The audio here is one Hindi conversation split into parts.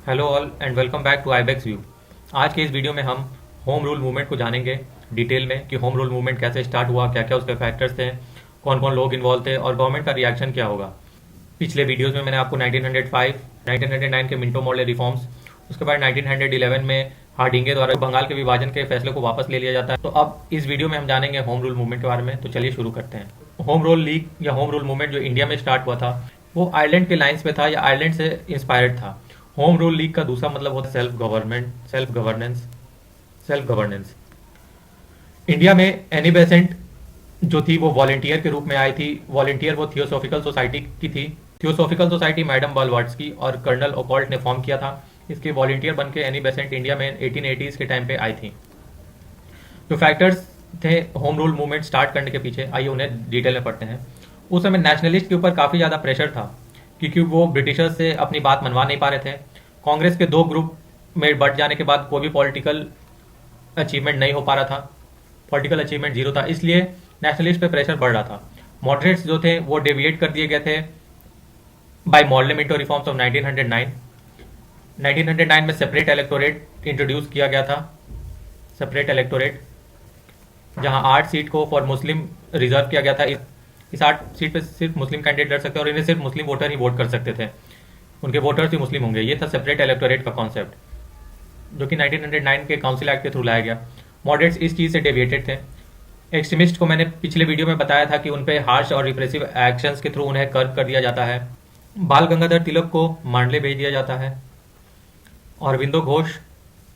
Hello all and welcome back to Ibex View. आज के इस वीडियो में हम होम रूल मूवमेंट को जानेंगे डिटेल में कि होम रूल मूवमेंट कैसे स्टार्ट हुआ, क्या क्या उसके फैक्टर्स थे, कौन कौन लोग इन्वॉल्व थे और गवर्नमेंट का रिएक्शन क्या होगा। पिछले वीडियोस में मैंने आपको 1905, 1909 के मिंटो मॉर्ले रिफॉर्म्स, उसके बाद 1911 में हार्डिंगे द्वारा बंगाल के विभाजन के फैसले को वापस ले लिया जाता है। तो अब इस वीडियो में हम जानेंगे होम रूल मूवमेंट के बारे में। तो चलिए शुरू करते हैं। होम रूल लीग या होम रूल मूवमेंट जो इंडिया में स्टार्ट हुआ था वो आयरलैंड के लाइन्स पे था या आयरलैंड से इंस्पायर्ड था। होम रूल लीग का दूसरा मतलब होता है self government, self governance. India में एनी बेसेंट जो थी वो वॉलेंटियर के रूप में आई थी। वॉलेंटियर वो थियोसॉफिकल सोसाइटी की थी। थियोसॉफिकल सोसाइटी मैडम बालवाट्सकी और कर्नल ओकॉल्ट ने फॉर्म किया था। इसके वॉलेंटियर बन के एनी बेसेंट इंडिया में 1880s के टाइम पे आई थी। जो फैक्टर्स थे होम रूल मूवमेंट स्टार्ट करने के पीछे, आइए उन्हें डिटेल में पढ़ते हैं। उस समय नेशनलिस्ट के ऊपर काफ़ी ज़्यादा प्रेशर था क्योंकि वो ब्रिटिशर्स से अपनी बात मनवा नहीं पा रहे थे। कांग्रेस के दो ग्रुप में बट जाने के बाद कोई भी पॉलिटिकल अचीवमेंट नहीं हो पा रहा था, पॉलिटिकल अचीवमेंट जीरो था, इसलिए नेशनलिस्ट पे प्रेशर बढ़ रहा था। मॉडरेट्स जो थे वो डेविएट कर दिए गए थे by Morley Minto reforms of 1909। 1909 में सेपरेट इलेक्टोरेट इंट्रोड्यूस किया गया था। सेपरेट इलेक्टोरेट जहां 8 सीट को फॉर मुस्लिम रिजर्व किया गया था। इस 8 सीट पे सिर्फ मुस्लिम कैंडिडेट लड़ सकते और इन्हें सिर्फ मुस्लिम वोटर ही वोट कर सकते थे, उनके वोटर्स ही मुस्लिम होंगे। ये था सेपरेट इलेक्टोरेट का कॉन्सेप्ट जो कि 1909 के काउंसिल एक्ट के थ्रू लाया गया। मॉडरेट्स इस चीज़ से डेविएटेड थे। एक्सट्रीमिस्ट को मैंने पिछले वीडियो में बताया था कि उन पे हार्श और रिप्रेसिव एक्शंस के थ्रू उन्हें कर्व कर दिया जाता है। बाल गंगाधर तिलक को मांडले भेज दिया जाता है और अरविंदो घोष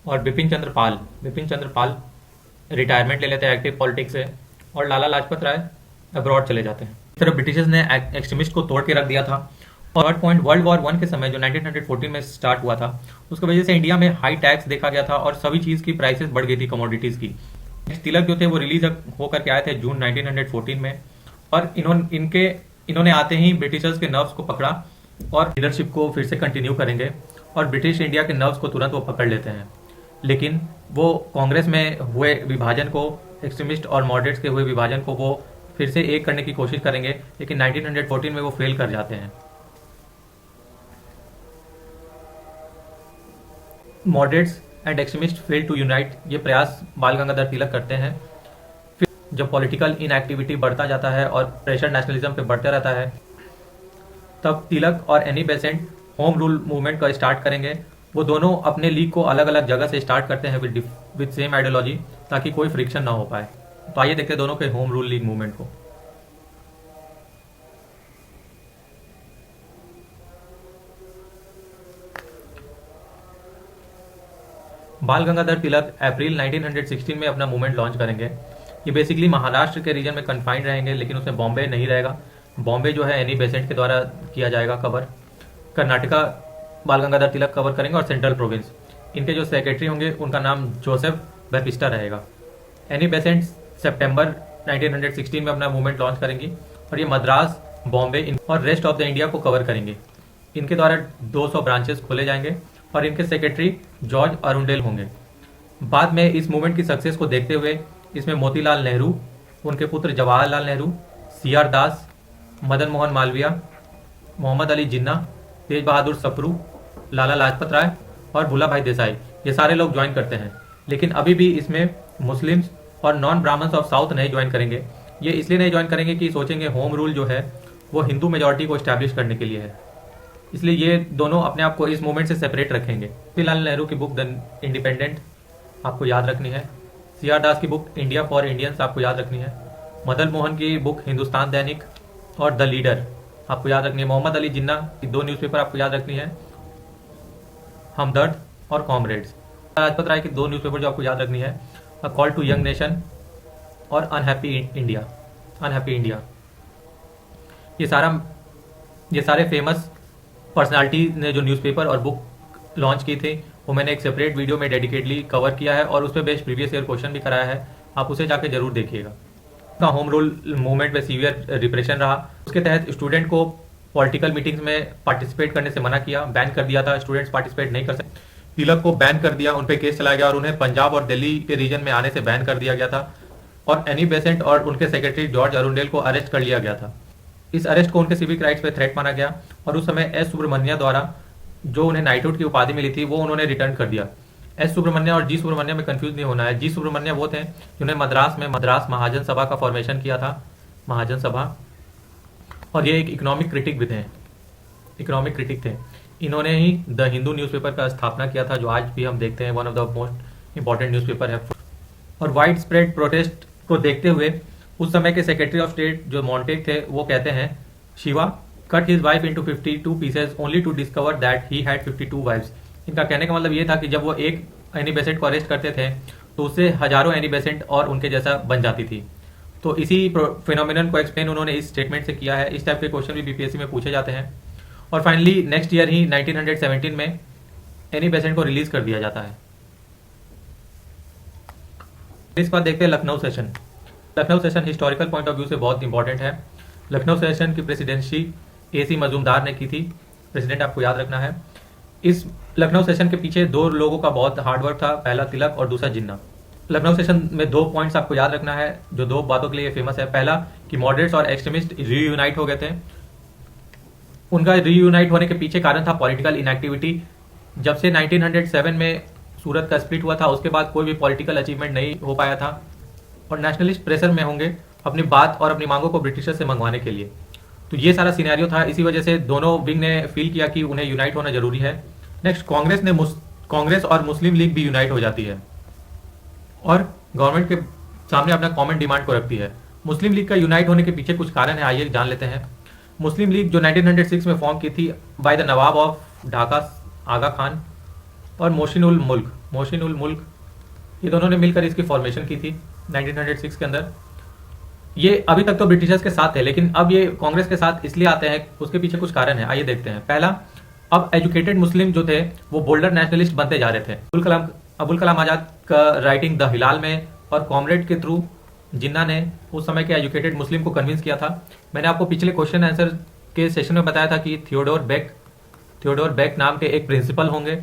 और बिपिन चंद्र पाल रिटायरमेंट ले लेते हैं एक्टिव पॉलिटिक्स से और लाला लाजपत राय अब्रॉड चले जाते हैं। इस तरह ब्रिटिशर्स ने एक्सट्रीमिस्ट को तोड़ के रख दिया था। और थर्ड पॉइंट, वर्ल्ड वॉर 1 के समय जो 1914 में स्टार्ट हुआ था उसकी वजह से इंडिया में हाई टैक्स देखा गया था और सभी चीज़ की प्राइसेस बढ़ गई थी कमोडिटीज़ की। तिलक जो थे वो रिलीज होकर के आए थे जून 1914 में और इन्होंने आते ही ब्रिटिशर्स के नर्व्स को पकड़ा और लीडरशिप को फिर से कंटिन्यू करेंगे और ब्रिटिश इंडिया के नर्व्स को तुरंत वो पकड़ लेते हैं। लेकिन वो कांग्रेस में हुए विभाजन को, एक्सट्रीमिस्ट और मॉडरेट्स के हुए विभाजन को वो फिर से एक करने की कोशिश करेंगे, लेकिन 1914 में वो फेल कर जाते हैं। Moderates and extremist fail to unite, ये प्रयास बाल गंगाधर तिलक करते हैं। फिर जब पॉलिटिकल इनएक्टिविटी बढ़ता जाता है और प्रेशर नेशनलिज्म पे बढ़ता रहता है तब तिलक और Annie Besant home rule movement का स्टार्ट करेंगे। वो दोनों अपने लीग को अलग अलग जगह से स्टार्ट करते हैं विद सेम आइडियोलॉजी ताकि कोई फ्रिक्शन ना हो पाए। तो आइए देखते हैं दोनों के होम रूल लीग मूवमेंट को। बाल गंगाधर तिलक अप्रैल 1916 में अपना मूवमेंट लॉन्च करेंगे। ये बेसिकली महाराष्ट्र के रीजन में कन्फाइंड रहेंगे, लेकिन उसमें बॉम्बे नहीं रहेगा। बॉम्बे जो है एनी बेसेंट के द्वारा किया जाएगा कवर। कर्नाटका बाल गंगाधर तिलक कवर करेंगे और सेंट्रल प्रोविंस। इनके जो सेक्रेटरी होंगे उनका नाम जोसेफ बैपिस्टा रहेगा। एनी बेसेंट सितंबर 1916 में अपना मूवमेंट लॉन्च करेंगी और ये मद्रास, बॉम्बे और रेस्ट ऑफ द इंडिया को कवर करेंगे। इनके द्वारा 200 ब्रांचेस खोले जाएंगे और इनके सेक्रेटरी जॉर्ज अरुंडेल होंगे। बाद में इस मूवमेंट की सक्सेस को देखते हुए इसमें मोतीलाल नेहरू, उनके पुत्र जवाहरलाल नेहरू, CR दास, मदन मोहन मालवीय, मोहम्मद अली जिन्ना, तेज बहादुर सप्रू, लाला लाजपत राय और भुल्ला भाई देसाई, ये सारे लोग ज्वाइन करते हैं। लेकिन अभी भी इसमें मुस्लिम्स और नॉन ब्राह्मण्स ऑफ साउथ नहीं ज्वाइन करेंगे। ये इसलिए नहीं ज्वाइन करेंगे कि सोचेंगे होम रूल जो है वो हिंदू मेजॉरिटी को इस्टेब्लिश करने के लिए है, इसलिए ये दोनों अपने आप को इस मूवमेंट से सेपरेट रखेंगे। मोतीलाल नेहरू की बुक द इंडिपेंडेंट आपको याद रखनी है। CR दास की बुक इंडिया फॉर इंडियंस आपको याद रखनी है। मदन मोहन की बुक हिंदुस्तान दैनिक और द लीडर आपको याद रखनी है। मोहम्मद अली जिन्ना की 2 न्यूज़पेपर आपको याद रखनी है, हमदर्द और कॉमरेड्स। लाजपत राय की 2 न्यूज़पेपर जो आपको याद रखनी है, a call to young nation और अनहैप्पी इंडिया। ये सारे फेमस पर्सनालिटी ने जो न्यूज़पेपर और बुक लॉन्च की थी वो मैंने एक सेपरेट वीडियो में डेडिकेटली कवर किया है और उस पर बेस्ड प्रीवियस ईयर क्वेश्चन भी कराया है, आप उसे जाके जरूर देखिएगा। होम रूल मूवमेंट में सीवियर रिप्रेशन रहा। उसके तहत स्टूडेंट को पॉलिटिकल मीटिंग्स में पार्टिसिपेट करने से मना किया, बैन कर दिया था। स्टूडेंट्स पार्टिसिपेट नहीं कर सकते। तिलक को बैन कर दिया, उन पर केस चलाया गया और उन्हें पंजाब और दिल्ली के रीजन में आने से बैन कर दिया गया था। और एनी बेसेंट और उनके सेक्रेटरी जॉर्ज अरुंडेल को अरेस्ट कर लिया गया था। इस अरेस्ट को उनके सिविक राइट्स पे थ्रेट माना गया और उस समय एस सुब्रमण्या द्वारा जो उन्हें नाइटहुड की उपाधि मिली थी वो उन्होंने रिटर्न कर दिया। एस सुब्रमण्य और जी सुब्रमण्य में कंफ्यूज नहीं होना है। जी सुब्रमण्य वो थे जिन्होंने मद्रास में मद्रास महाजन सभा का फॉर्मेशन किया था, महाजन सभा, और ये एक इकोनॉमिक क्रिटिक भी थे, इकोनॉमिक क्रिटिक थे। इन्होंने ही द हिंदू न्यूज़पेपर का स्थापना किया था, जो आज भी हम देखते हैं one of the most important newspaper है। और वाइड स्प्रेड प्रोटेस्ट को देखते हुए उस समय के सेक्रेटरी ऑफ स्टेट जो मॉन्टेग थे वो कहते हैं, Shiva cut his wife into 52 pieces only to discover that he had 52 wives. इनका कहने का मतलब ये था कि जब वो एक एनी बेसेंट को अरेस्ट करते थे तो उससे हजारों एनी बेसेंट और उनके जैसा बन जाती थी। तो इसी फिनोमिनन को एक्सप्लेन उन्होंने इस स्टेटमेंट से किया है। इस टाइप के क्वेश्चन भी बीपीएससी में पूछे जाते हैं। और फाइनली नेक्स्ट ईयर ही 1917 में एनी बेसेंट को रिलीज कर दिया जाता है। इसके बाद देखते हैं Lucknow session. Lucknow session historical point of view से बहुत इंपॉर्टेंट है। लखनऊ सेशन की प्रेसिडेंसी AC मजूमदार ने की थी। प्रेसिडेंट आपको याद रखना है। इस लखनऊ सेशन के पीछे दो लोगों का बहुत हार्डवर्क था, पहला तिलक और दूसरा जिन्ना। लखनऊ सेशन में दो पॉइंट्स आपको याद रखना है जो दो बातों के लिए फेमस है। पहला कि मॉडरेट्स और एक्सट्रीमिस्ट रीयूनाइट हो गए थे। उनका रीयूनाइट होने के पीछे कारण था पॉलिटिकल इनएक्टिविटी। जब से 1907 में सूरत का स्प्लिट हुआ था उसके बाद कोई भी पॉलिटिकल अचीवमेंट नहीं हो पाया था और नेशनलिस्ट प्रेशर में होंगे अपनी बात और अपनी मांगों को ब्रिटिशर से मंगवाने के लिए। तो ये सारा सिनेरियो था। इसी वजह से दोनों विंग ने फील किया कि उन्हें यूनाइट होना जरूरी है। नेक्स्ट कांग्रेस और मुस्लिम लीग भी यूनाइट हो जाती है और गवर्नमेंट के सामने अपना कॉमन डिमांड को रखती है। मुस्लिम लीग का यूनाइट होने के पीछे कुछ कारण है, आइए जान लेते हैं। मुस्लिम लीग जो 1906 में फॉर्म की थी by the Nawab of Dhaka Aga Khan और मोहसिन उल मुल्क, ये दोनों ने मिलकर इसकी फॉर्मेशन की थी 1906 के अंदर। ये अभी तक तो ब्रिटिशर्स के साथ थे लेकिन अब ये कांग्रेस के साथ इसलिए आते हैं, उसके पीछे कुछ कारण है, आइए देखते हैं। पहला, अब एजुकेटेड मुस्लिम जो थे वो बोल्डर नेशनलिस्ट बनते जा रहे थे। अबुल कलाम आजाद का राइटिंग द हिलाल में और कॉमरेड के थ्रू जिन्ना ने उस समय के एजुकेटेड मुस्लिम को कन्विंस किया था। मैंने आपको पिछले क्वेश्चन आंसर के सेशन में बताया था कि थियोडोर बेक नाम के एक प्रिंसिपल होंगे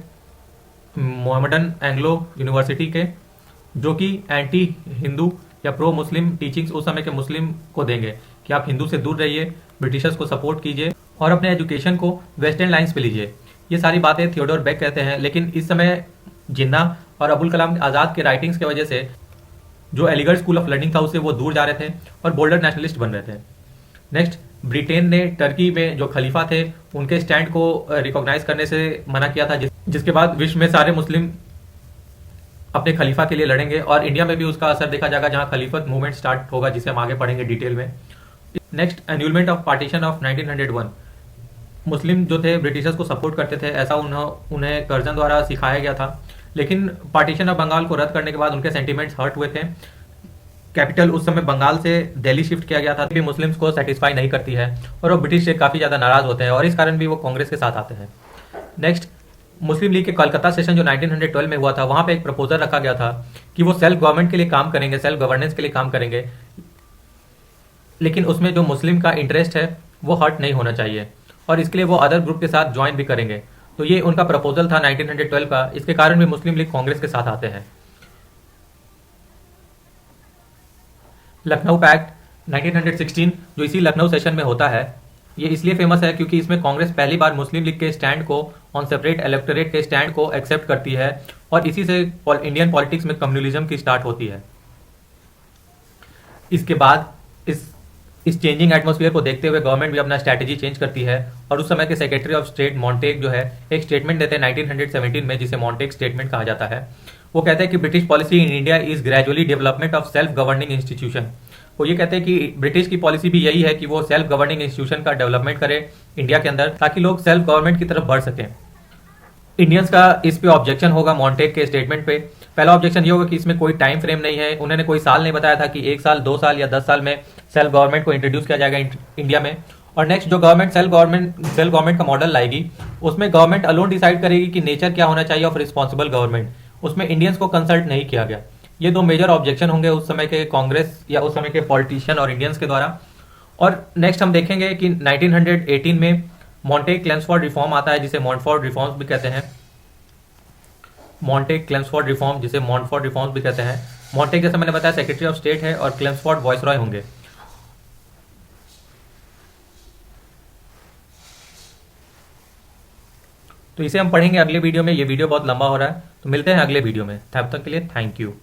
मोहम्मदन एंग्लो यूनिवर्सिटी के, जो कि एंटी हिंदू या प्रो मुस्लिम टीचिंग्स उस समय के मुस्लिम को देंगे कि आप हिंदू से दूर रहिए, ब्रिटिशर्स को सपोर्ट कीजिए और अपने एजुकेशन को वेस्टर्न लाइंस पे लीजिए। ये सारी बातें थियोडोर बेक कहते हैं। लेकिन इस समय जिन्ना और अबुल कलाम आजाद के राइटिंग्स की वजह से जो अलीगढ़ स्कूल ऑफ लर्निंग था उससे वो दूर जा रहे थे और बोल्डर नेशनलिस्ट बन रहे थे। नेक्स्ट, ब्रिटेन ने टर्की में जो खलीफा थे उनके स्टैंड को रिकॉग्नाइज करने से मना किया था, जिसके बाद विश्व में सारे मुस्लिम अपने खलीफा के लिए लड़ेंगे और इंडिया में भी उसका असर देखा जाएगा जहां खलीफत मूवमेंट स्टार्ट होगा, जिसे हम आगे पढ़ेंगे डिटेल में। Next, annulment of partition of 1901। Muslim जो थे ब्रिटिशर्स को सपोर्ट करते थे, ऐसा उन्हें कर्जन द्वारा सिखाया गया था। लेकिन पार्टीशन ऑफ बंगाल को रद्द करने के बाद उनके सेंटिमेंट्स हर्ट हुए थे। कैपिटल उस समय बंगाल से दिल्ली शिफ्ट किया गया था, भी मुस्लिम्स को सेटिस्फाई नहीं करती है और वो ब्रिटिश से काफी ज्यादा नाराज होते हैं और इस कारण भी वो कांग्रेस के साथ आते हैं। नेक्स्ट, मुस्लिम लीग के कलकत्ता सेशन जो 1912 में हुआ था, वहां पे एक प्रपोजल रखा गया था कि वो सेल्फ गवर्नमेंट के लिए काम करेंगे, सेल्फ गवर्नेंस के लिए काम करेंगे, लेकिन उसमें जो मुस्लिम का इंटरेस्ट है वो हर्ट नहीं होना चाहिए और इसके लिए वो अदर ग्रुप के साथ ज्वाइन भी करेंगे। तो ये उनका प्रपोजल था 1912 का। इसके कारण भी मुस्लिम लीग कांग्रेस के साथ आते हैं। लखनऊ पैक्ट 1916 जो इसी लखनऊ सेशन में होता है, ये इसलिए फेमस है क्योंकि इसमें कांग्रेस पहली बार मुस्लिम लीग के स्टैंड को ऑन सेपरेट इलेक्टोरेट के स्टैंड को एक्सेप्ट करती है और इसी से इंडियन पॉलिटिक्स में कम्युनलिज्म की स्टार्ट होती है। इसके बाद इस चेंजिंग एटमॉस्फेयर को देखते हुए गवर्नमेंट भी अपना स्ट्रैटेजी चेंज करती है और उस समय के सेक्रेटरी ऑफ स्टेट मॉन्टेग जो है एक स्टेटमेंट देते हैं 1917 में, जिसे मॉन्टेग स्टेटमेंट कहा जाता है। वो कहते हैं कि British policy in India is gradually development of self governing institution. वो ये कहते हैं कि ब्रिटिश की पॉलिसी भी यही है कि वो सेल्फ गवर्निंग इंस्टीट्यूशन का डेवलपमेंट करे इंडिया के अंदर, ताकि लोग सेल्फ गवर्नमेंट की तरफ बढ़ सकें। इंडियंस का इस पे ऑब्जेक्शन होगा मॉन्टेग के स्टेटमेंट पे। पहला ऑब्जेक्शन ये होगा कि इसमें कोई टाइम फ्रेम नहीं है। उन्होंने कोई साल नहीं बताया था कि 1 साल, 2 साल या 10 साल में सेल्फ गवर्नमेंट को इंट्रोड्यूस किया जाएगा इंडिया में। और नेक्स्ट, जो गवर्नमेंट सेल्फ गवर्नमेंट का मॉडल लाएगी उसमें गवर्नमेंट अलोन डिसाइड करेगी कि नेचर क्या होना चाहिए ऑफ रिस्पॉन्सिबल गवर्नमेंट। उसमें इंडियंस को कंसल्ट नहीं किया गया। ये दो मेजर ऑब्जेक्शन होंगे उस समय के कांग्रेस या उस समय के पॉलिटिशियन और इंडियंस के द्वारा। और नेक्स्ट हम देखेंगे कि 1918 में मॉन्टेग-क्लेम्सफोर्ड रिफॉर्म आता है, जिसे मॉन्टफोर्ड रिफॉर्म्स भी कहते हैं। मॉन्टेग-क्लेम्सफोर्ड रिफॉर्म, जिसे मॉन्टफोर्ड रिफॉर्म्स भी कहते हैं। मॉन्टेग जैसे मैंने बताया सेक्रेटरी ऑफ स्टेट है और क्लेम्सफोर्ड वाइसरॉय होंगे। तो इसे हम पढ़ेंगे अगले वीडियो में। ये वीडियो बहुत लंबा हो रहा है, तो मिलते हैं अगले वीडियो में। तब तक के लिए थैंक यू।